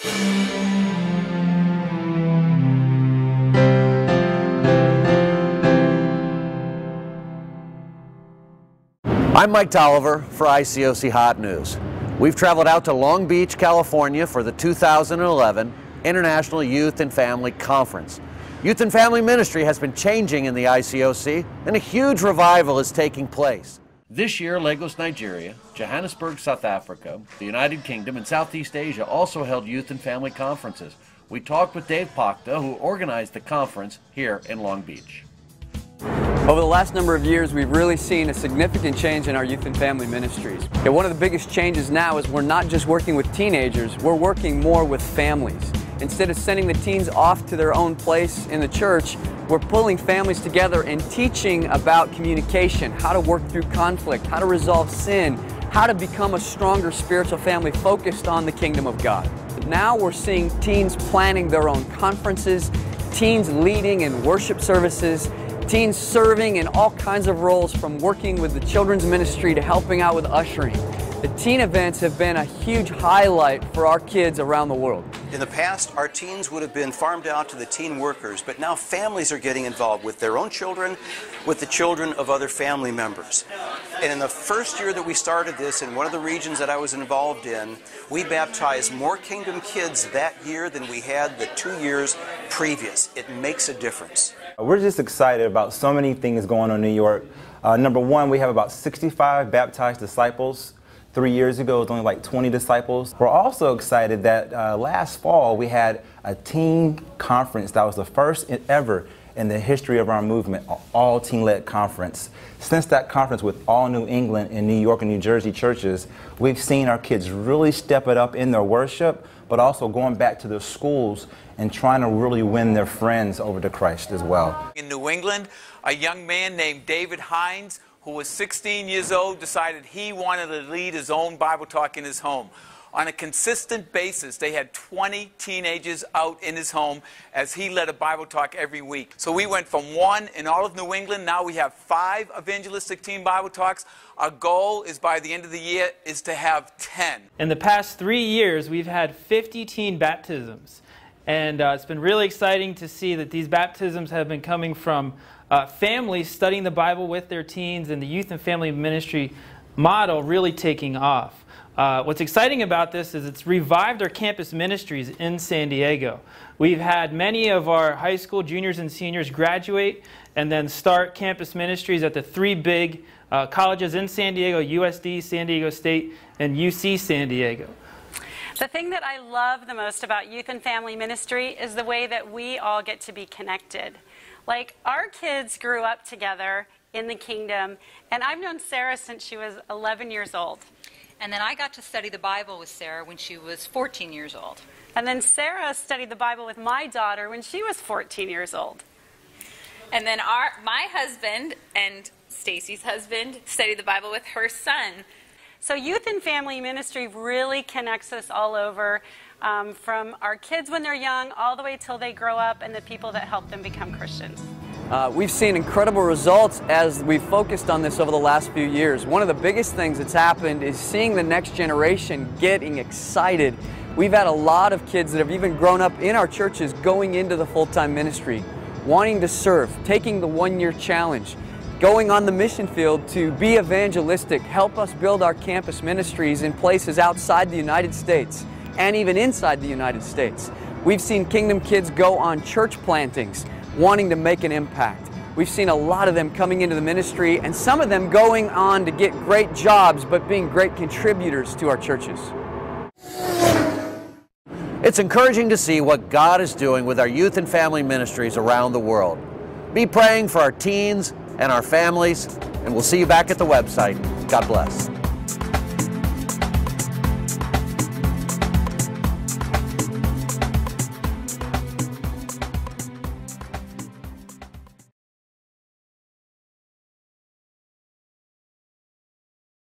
I'm Mike Tolliver for ICOC Hot News. We've traveled out to Long Beach, California for the 2011 International Youth and Family Conference. Youth and Family Ministry has been changing in the ICOC, and a huge revival is taking place. This year, Lagos, Nigeria, Johannesburg, South Africa, the United Kingdom, and Southeast Asia also held youth and family conferences. We talked with Dave Pachta, who organized the conference here in Long Beach. Over the last number of years, we've really seen a significant change in our youth and family ministries. One of the biggest changes now is we're not just working with teenagers, we're working more with families. Instead of sending the teens off to their own place in the church, we're pulling families together and teaching about communication, how to work through conflict, how to resolve sin, how to become a stronger spiritual family focused on the kingdom of God. Now we're seeing teens planning their own conferences, teens leading in worship services, teens serving in all kinds of roles, from working with the children's ministry to helping out with ushering. The teen events have been a huge highlight for our kids around the world. In the past, our teens would have been farmed out to the teen workers, but now families are getting involved with their own children, with the children of other family members. And in the first year that we started this, in one of the regions that I was involved in, we baptized more Kingdom kids that year than we had the 2 years previous. It makes a difference. We're just excited about so many things going on in New York. Number one, we have about 65 baptized disciples. 3 years ago, it was only like 20 disciples. We're also excited that last fall we had a teen conference that was the first ever in the history of our movement, an all teen-led conference. Since that conference with all New England and New York and New Jersey churches, we've seen our kids really step it up in their worship, but also going back to their schools and trying to really win their friends over to Christ as well. In New England, a young man named David Hines, who was 16 years old, decided he wanted to lead his own Bible talk in his home. On a consistent basis, they had 20 teenagers out in his home as he led a Bible talk every week. So we went from 1 in all of New England. Now we have 5 evangelistic teen Bible talks. Our goal is by the end of the year is to have 10. In the past 3 years, we've had 50 teen baptisms. And it's been really exciting to see that these baptisms have been coming from families studying the Bible with their teens, and the youth and family ministry model really taking off. What's exciting about this is it's revived our campus ministries in San Diego. We've had many of our high school juniors and seniors graduate and then start campus ministries at the 3 big colleges in San Diego: USD, San Diego State, and UC San Diego. The thing that I love the most about youth and family ministry is the way that we all get to be connected. Like, our kids grew up together in the kingdom, and I've known Sarah since she was 11 years old. And then I got to study the Bible with Sarah when she was 14 years old. And then Sarah studied the Bible with my daughter when she was 14 years old. And then my husband and Stacy's husband studied the Bible with her son. So youth and family ministry really connects us all over, from our kids when they're young all the way till they grow up, and the people that help them become Christians. We've seen incredible results as we've focused on this over the last few years. One of the biggest things that's happened is seeing the next generation getting excited. We've had a lot of kids that have even grown up in our churches going into the full-time ministry, wanting to serve, taking the one-year challenge, going on the mission field to be evangelistic, help us build our campus ministries in places outside the United States and even inside the United States. We've seen Kingdom kids go on church plantings, wanting to make an impact. We've seen a lot of them coming into the ministry, and some of them going on to get great jobs, but being great contributors to our churches. It's encouraging to see what God is doing with our youth and family ministries around the world. Be praying for our teens and our families, and we'll see you back at the website. God bless.